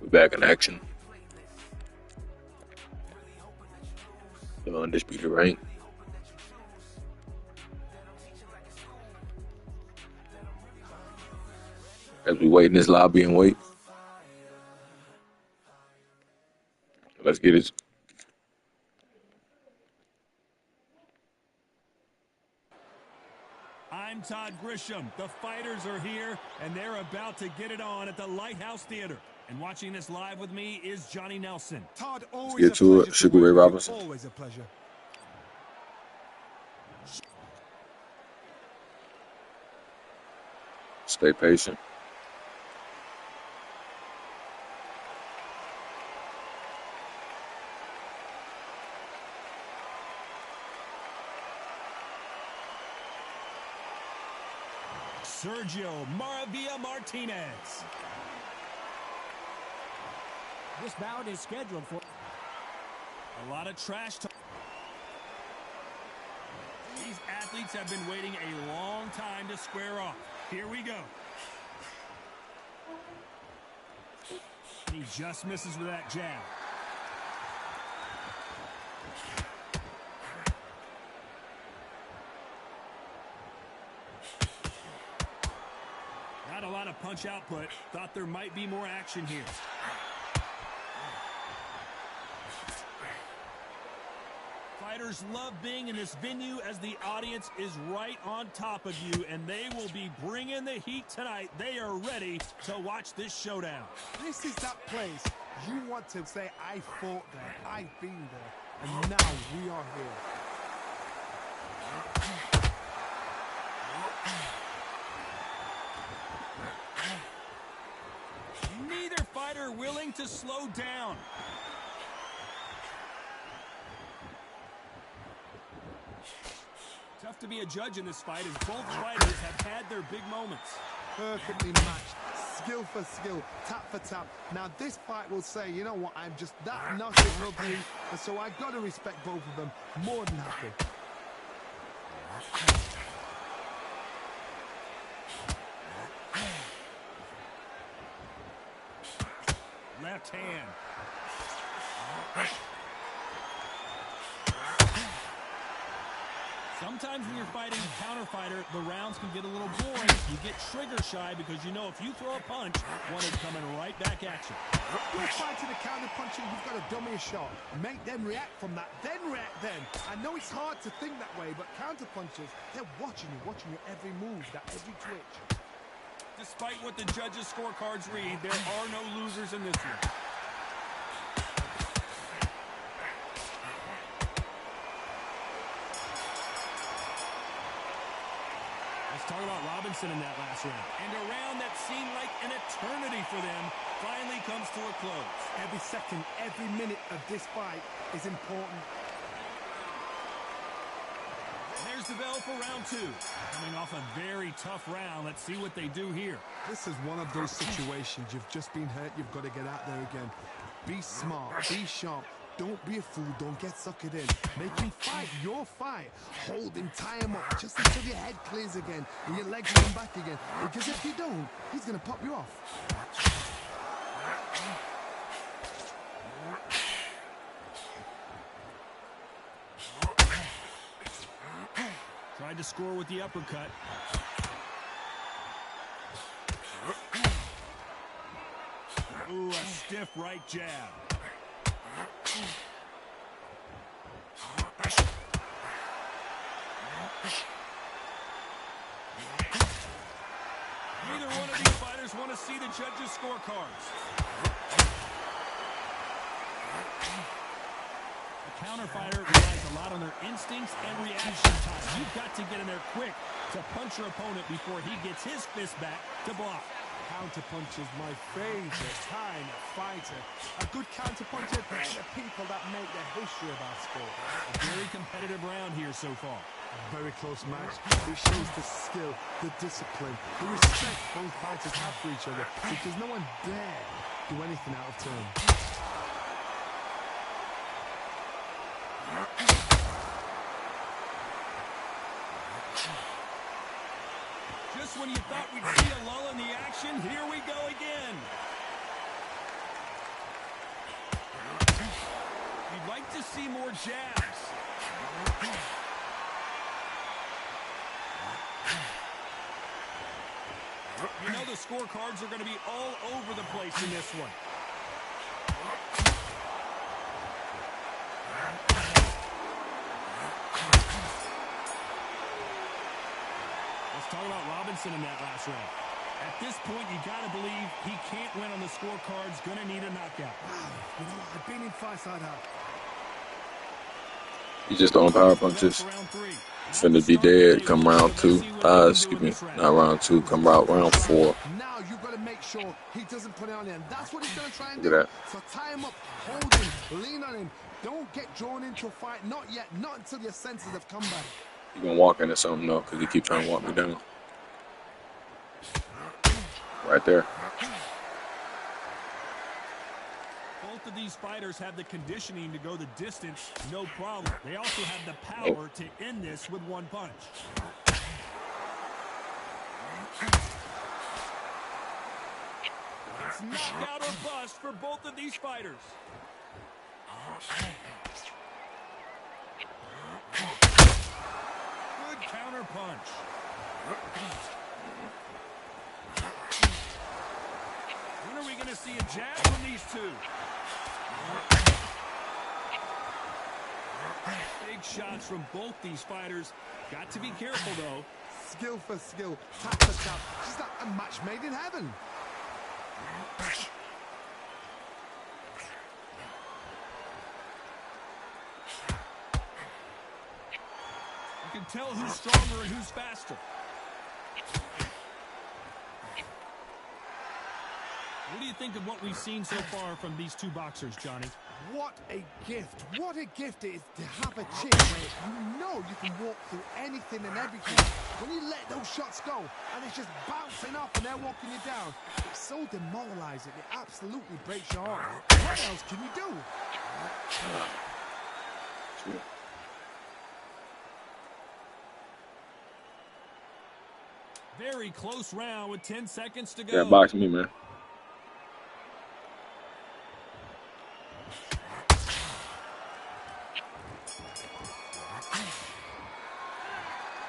We're back in action. The Undisputed rank. As we wait in this lobby and wait. Let's get it. I'm Todd Grisham. The fighters are here, and they're about to get it on at the Lighthouse Theater. And watching this live with me is Johnny Nelson. Todd, always Let's get to it. Sugar Ray Robinson. Always a pleasure. Stay patient. Sergio Maravilla Martinez. This bout is scheduled for a lot of trash talk. These athletes have been waiting a long time to square off. Here we go. He just misses with that jab. Not a lot of punch output. Thought there might be more action here. Fighters love being in this venue as the audience is right on top of you, and they will be bringing the heat tonight. They are ready to watch this showdown. This is that place you want to say, I fought there, I've been there, and now we are here. Neither fighter willing to slow down. Tough to be a judge in this fight as both fighters have had their big moments. Perfectly matched, skill for skill, tap for tap. Now this fight will say, you know what, I'm just that knockout rugby, and so I've got to respect both of them more than happy. Left hand. Sometimes when you're fighting a counter fighter, the rounds can get a little boring. You get trigger shy because you know if you throw a punch, one is coming right back at you. You're fighting a counter puncher, you've got to dummy a shot. Make them react from that, then react then. I know it's hard to think that way, but counter punchers, they're watching you every move, that every twitch. Despite what the judges' scorecards read, there are no losers in this one. Let's talk about Robinson in that last round. And a round that seemed like an eternity for them finally comes to a close. Every second, every minute of this fight is important. There's the bell for round two. Coming off a very tough round. Let's see what they do here. This is one of those situations. You've just been hurt. You've got to get out there again. Be smart. Be sharp. Don't be a fool. Don't get suckered in. Make him fight your fight. Hold him. Tie him up just until your head clears again and your legs come back again. Because if you don't, he's going to pop you off. Tried to score with the uppercut. Ooh, a stiff right jab. Neither one of these fighters want to see the judges' scorecards. A counter fighter relies a lot on their instincts and reaction time. You've got to get in there quick to punch your opponent before he gets his fist back to block. Counter-punch is my favorite kind of fighter. A good counter-puncher, they're the people that make the history of our sport. A very competitive round here so far. A very close match. It shows the skill, the discipline, the respect both fighters have for each other, because no one dare do anything out of turn. Just when you thought we'd see a lull in the action, here we go again. like to see more jabs. You know the scorecards are going to be all over the place in this one. Let's talk about Robinson in that last round. At this point, you got to believe he can't win on the scorecards. Going to need a knockout. You know, I've been in fights like that. He's just throwing power punches. Finna be dead come round 2. Excuse me, not round 2. Come round 4. Now you've got to make sure he doesn't put it on him. That's what he's going to try and Look do. at So tie him up, hold him, lean on him. Don't get drawn into a fight. Not yet. Not until your senses have come back. He gonna walk into something though, because he keep trying to walk me down. Right there. Both of these fighters have the conditioning to go the distance, no problem. They also have the power to end this with one punch. It's knockout or bust for both of these fighters. Good counter punch. When are we going to see a jab from these two? Big shots from both these fighters. Got to be careful, though. Skill for skill, tap for tap. Just like a match made in heaven. You can tell who's stronger and who's faster. What do you think of what we've seen so far from these two boxers, Johnny? What a gift. What a gift it is to have a chin where you know you can walk through anything and everything. When you let those shots go and it's just bouncing off and they're walking you down, it's so demoralizing. It absolutely breaks your heart. What else can you do? Very close round with 10 seconds to go. Yeah, box me, man.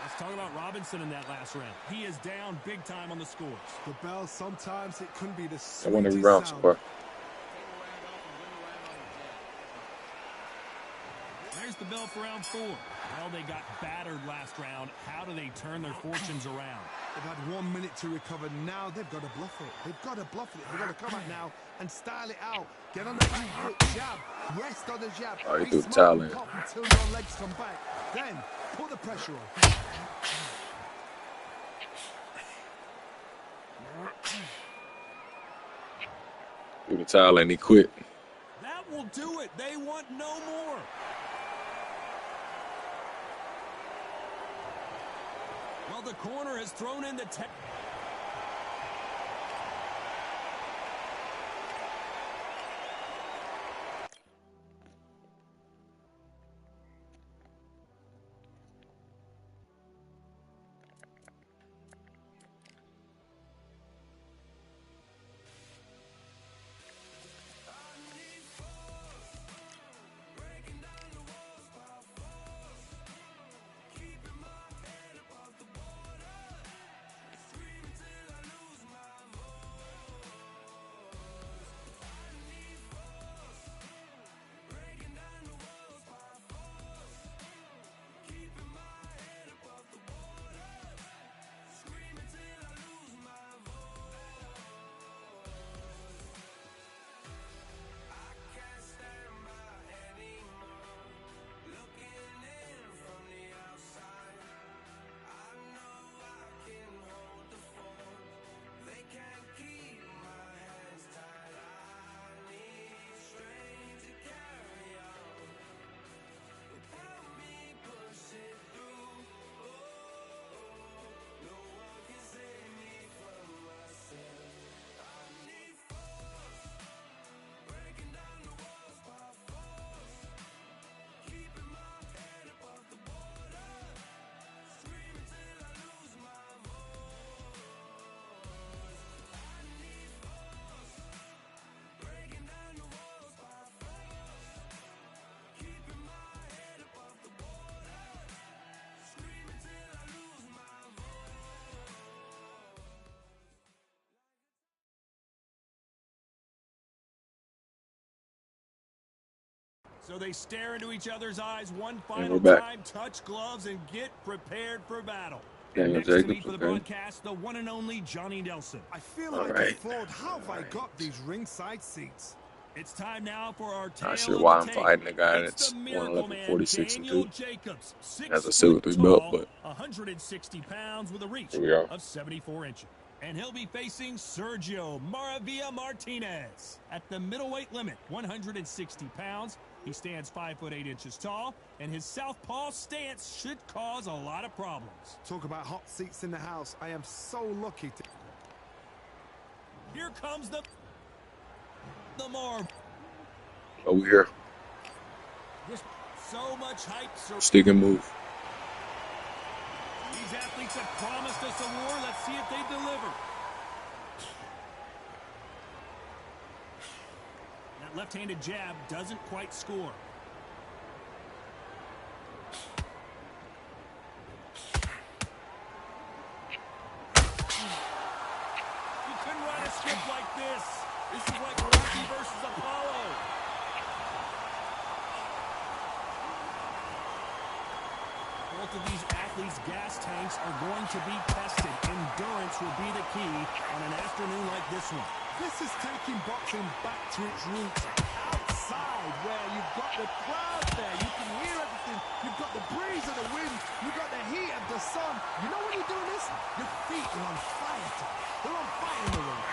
Let's talk about Robinson in that last round. He is down big time on the scores. The bell, sometimes it couldn't be the I won every sweetest round so sound. far. There's the bell for round 4. Well, they got battered last round. How do they turn their fortunes around? They've had 1 minute to recover. Now they've got to bluff it. They've got to bluff it. They've got to come out now and style it out. Get on the back foot, jab, rest on the jab. Oh, he Be threw the smart towel and in. pop until your legs come back. Then put the pressure on. Threw the towel and he quit. That will do it. They want no more. Well, the corner has thrown in the So they stare into each other's eyes one And final we're back. time, touch gloves, and get prepared for battle. Daniel And next to me Jacobs, for the okay. broadcast, the one and only Johnny Nelson. I feel All like right. a fraud. How have I got these ringside seats? It's time now for our tale Not sure of why the I'm tape. fighting a guy It's that's the Miracle Man, 111, Daniel 46, Jacobs, 6 Has a foot 6'3" belt, tall, but 160 pounds with a reach here we are. of 74 inches. And he'll be facing Sergio Maravilla Martinez at the middleweight limit, 160 pounds. He stands 5 foot 8 inches tall, and his southpaw stance should cause a lot of problems. Talk about hot seats in the house. I am so lucky to... Here comes the Marv. Over here. So much hype. Stick and move. These athletes have promised us a war. Let's see if they deliver. That left-handed jab doesn't quite score. You couldn't write a script like this. This is like Rocky versus Apollo. Both of these athletes' gas tanks are going to be tested. Endurance will be the key on an afternoon like this one. This is taking boxing back to its roots. Outside, where you've got the crowd there. You can hear everything. You've got the breeze of the wind. You've got the heat of the sun. You know when you're doing this? Your feet are on fire. They're on fire in the ring.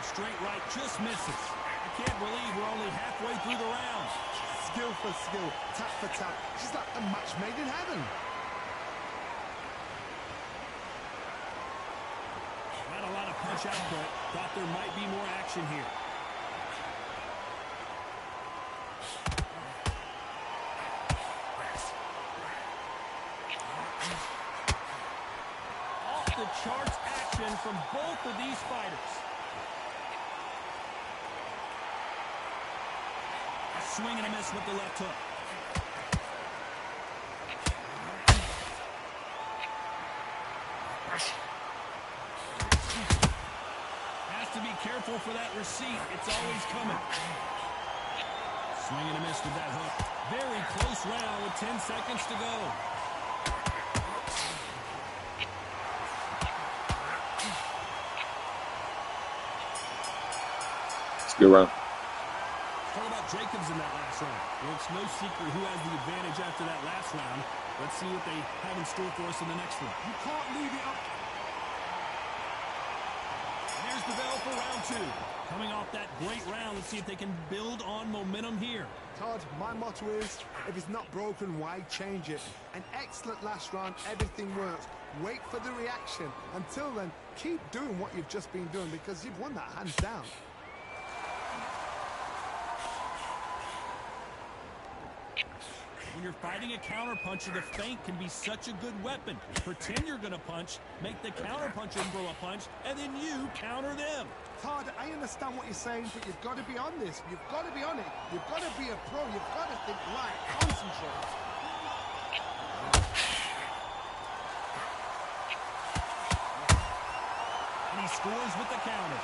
Straight right just misses. I can't believe we're only halfway through the round. Skill for skill, tap for tap. She's like a match made in heaven. Not a lot of punch output. Thought there might be more action here. Off the charts action from both of these fighters. Swing and a miss with the left hook. Has to be careful for that receipt. It's always coming. Swing and a miss with that hook. Very close round with 10 seconds to go. It's a good round. What about Jacobs in that last round? Well, it's no secret who has the advantage after that last round. Let's see what they have in store for us in the next one. You can't leave it up. Here's the bell for round 2. Coming off that great round, let's see if they can build on momentum here. Todd, my motto is, if it's not broken, why change it? An excellent last round, everything works. Wait for the reaction. Until then, keep doing what you've just been doing because you've won that hands down. When you're fighting a counterpuncher, the feint can be such a good weapon. Pretend you're going to punch, make the counterpuncher throw a punch, and then you counter them. Todd, I understand what you're saying, but you've got to be on this. You've got to be on it. You've got to be a pro. You've got to think right. Concentrate. And he scores with the counter.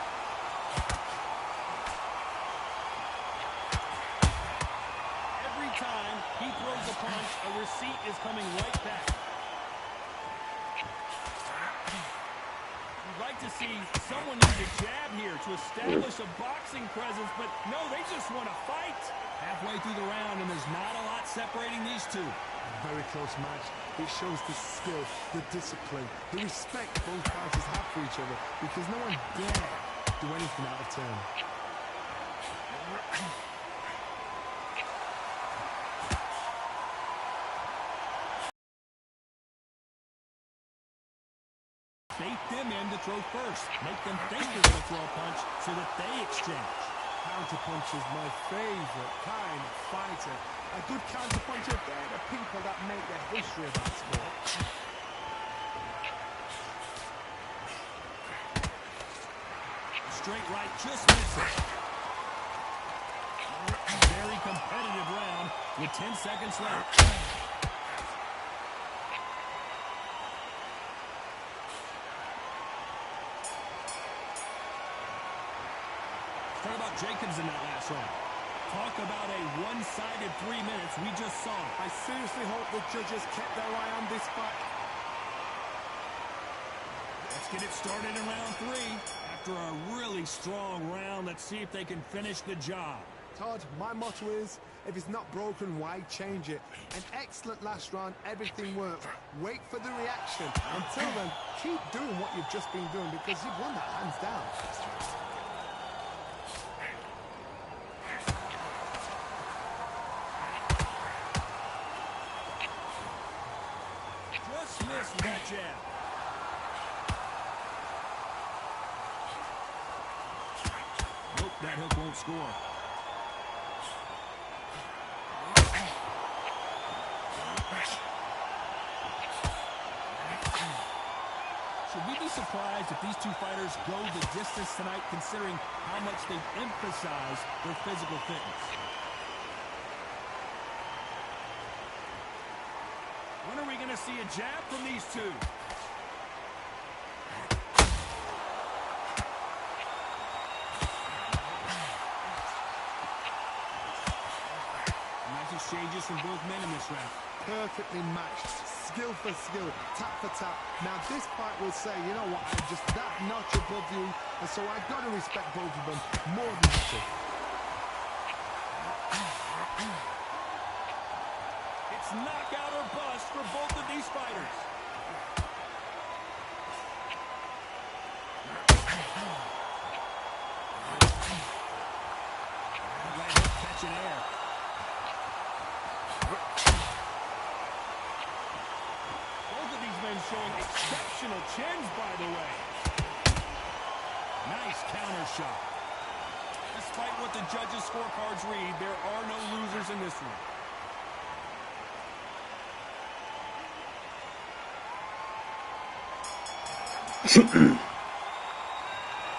Every time he throws a punch, a receipt is coming right back. You'd like to see someone use a jab here to establish a boxing presence, but no, they just want to fight. Halfway through the round, and there's not a lot separating these two. Very close match. It shows the skill, the discipline, the respect both fighters have for each other because no one dare do anything out of turn. Bait them in to throw first. Make them think they're going to throw a punch so that they exchange. Counterpuncher is my favorite kind of fighter. A good counterpuncher, they're the people that make the history of that sport. Straight right, just misses. Very competitive round with 10 seconds left. Jacobs in that last round. Talk about a one-sided 3 minutes we just saw. I seriously hope the judges kept their eye on this fight. Let's get it started in round 3. After a really strong round, let's see if they can finish the job. Todd, my motto is, if it's not broken, why change it? An excellent last round, everything worked. Wait for the reaction. Until then, keep doing what you've just been doing because you've won that hands down. Just missed that jab. Nope, that hook won't score. Should we be surprised if these two fighters go the distance tonight, considering how much they've emphasized their physical fitness? When are we going to see a jab from these two? Nice exchanges from both men in this round. Perfectly matched, skill for skill, tap for tap. Now this fight will say, you know what, I'm just that notch above you, and so I've got to respect both of them more than each other. It's knockout or bust for both of these fighters. Right hook catching air. Showing exceptional chins, by the way. Nice counter shot. Despite what the judges' scorecards read, there are no losers in this one.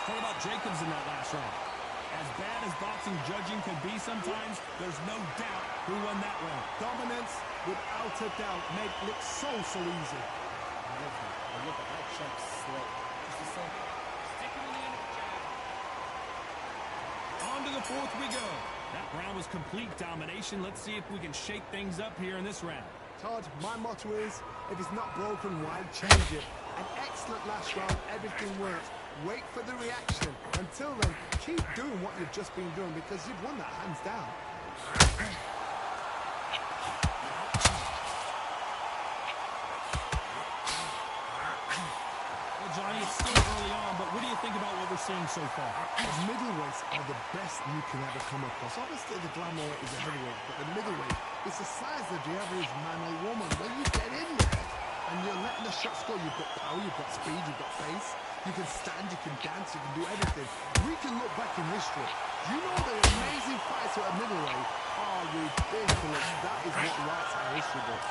What about Jacobs in that last round? As bad as boxing judging can be sometimes, there's no doubt who won that round. Dominance, without a doubt, made it look so easy. Look at that chump slow. Just a second. Stick him in the end of the jab. On to the fourth we go. That round was complete domination. Let's see if we can shake things up here in this round. Todd, my motto is, if it's not broken, why change it? An excellent last round, everything worked. Wait for the reaction. Until then, keep doing what you've just been doing because you've won that hands down. Johnny, it's still early on, but what do you think about what we're seeing so far? Middleweights are the best you can ever come across. Obviously, the glamour is a heavyweight, but the middleweight is the size of the average man or woman. When you get in there and you're letting the shots go, you've got power, you've got speed, you've got pace, you can stand, you can dance, you can do everything. We can look back in history. You know the amazing fights at a middleweight are ridiculous. That is what writes our history book.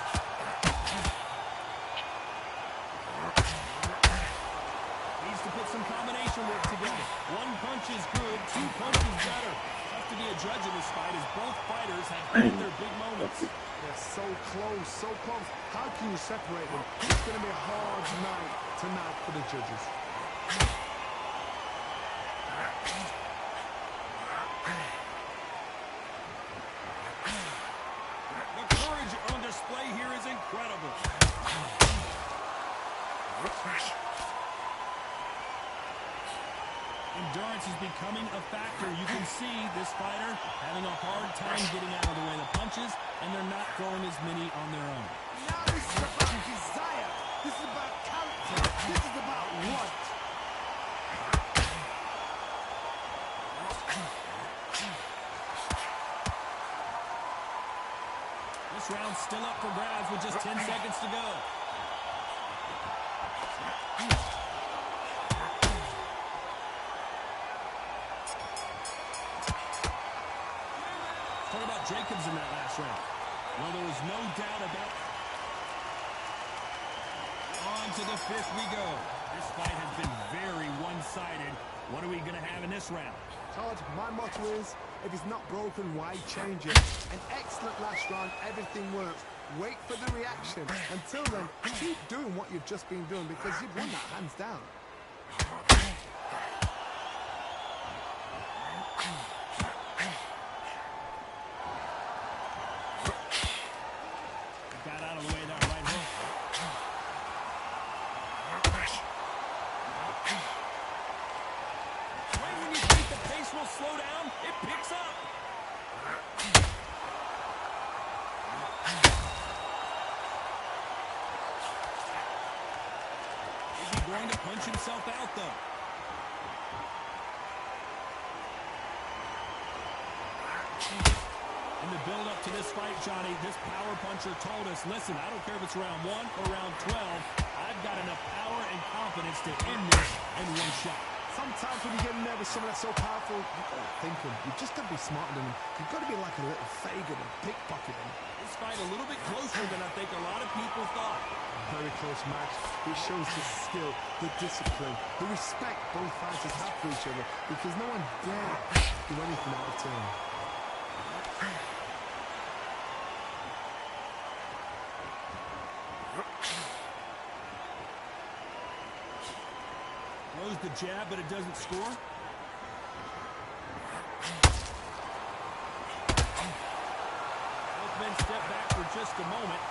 To put some combination work together. One punch is good, two punches better. Tough to be a judge in this fight as both fighters have had their big moments. They're so close, so close. How can you separate them? It's going to be a hard night tonight for the judges. The courage on display here is incredible. Endurance is becoming a factor. You can see this fighter having a hard time getting out of the way of the punches, and they're not throwing as many on their own. Now this is about desire. This is about character. This is about what? This round's still up for grabs with just 10 seconds to go. What about Jacobs in that last round? Well, there was no doubt about it. On to the fifth we go. This fight has been very one-sided. What are we going to have in this round? Todd, my motto is, if it's not broken, why change it? An excellent last round, everything works. Wait for the reaction. Until then, keep doing what you've just been doing because you've won that hands down. trying to punch himself out, though. In the build-up to this fight, Johnny, this power puncher told us, listen, I don't care if it's round 1 or round 12, I've got enough power and confidence to end this in one shot. Sometimes when you get in there with someone that's so powerful, you've got to think him. You've just got to be smarter than him. You've got to be like a little Fagin and pickpocket him. This fight a little bit closer than I think a lot of people thought. Very close match. It shows the skill, the discipline, the respect both fighters have for each other, because no one dare do anything out of turn. Throws the jab, but it doesn't score. Both men step back for just a moment.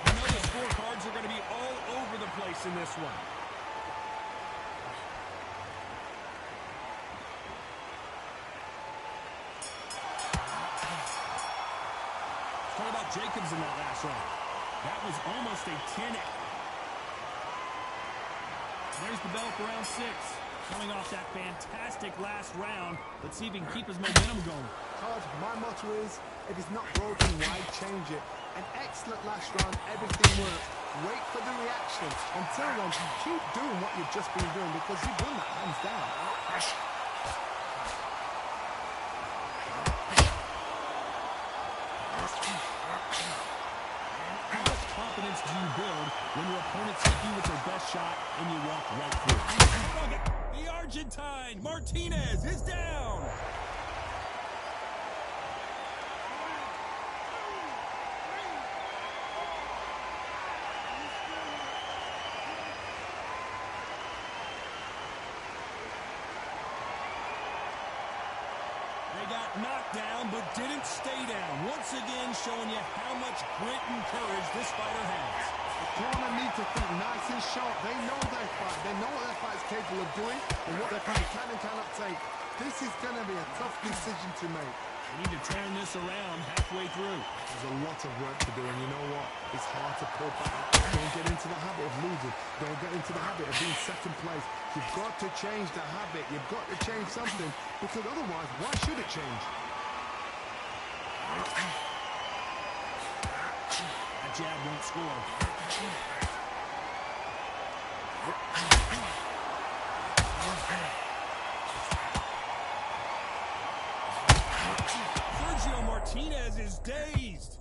I know the scorecards are going to be all over the place in this one. Talk about Jacobs in that last round. That was almost a 10. There's the bell for round 6. Coming off that fantastic last round. Let's see if he can keep his momentum going. Todd, my motto is, if it's not broken, why change it? An excellent last round, everything worked. Wait for the reaction. Until then, keep doing what you've just been doing, because you've won that hands down. How much confidence do you build when your opponents hit you with their best shot and you walk right through it? The Argentine, Martinez, is down. They got knocked down, but didn't stay down. Once again, showing you how much grit and courage this fighter has. The corner need to think nice and sharp. They know their fight. They know what their fight's capable of doing and what their fight can and cannot take. This is going to be a tough decision to make. They need to turn this around halfway through. There's a lot of work to do, and you know what? It's hard to pull back. Don't get into the habit of losing. Don't get into the habit of being second place. You've got to change the habit. You've got to change something, because otherwise, why should it change? That jab won't score. Sergio Martinez is dazed.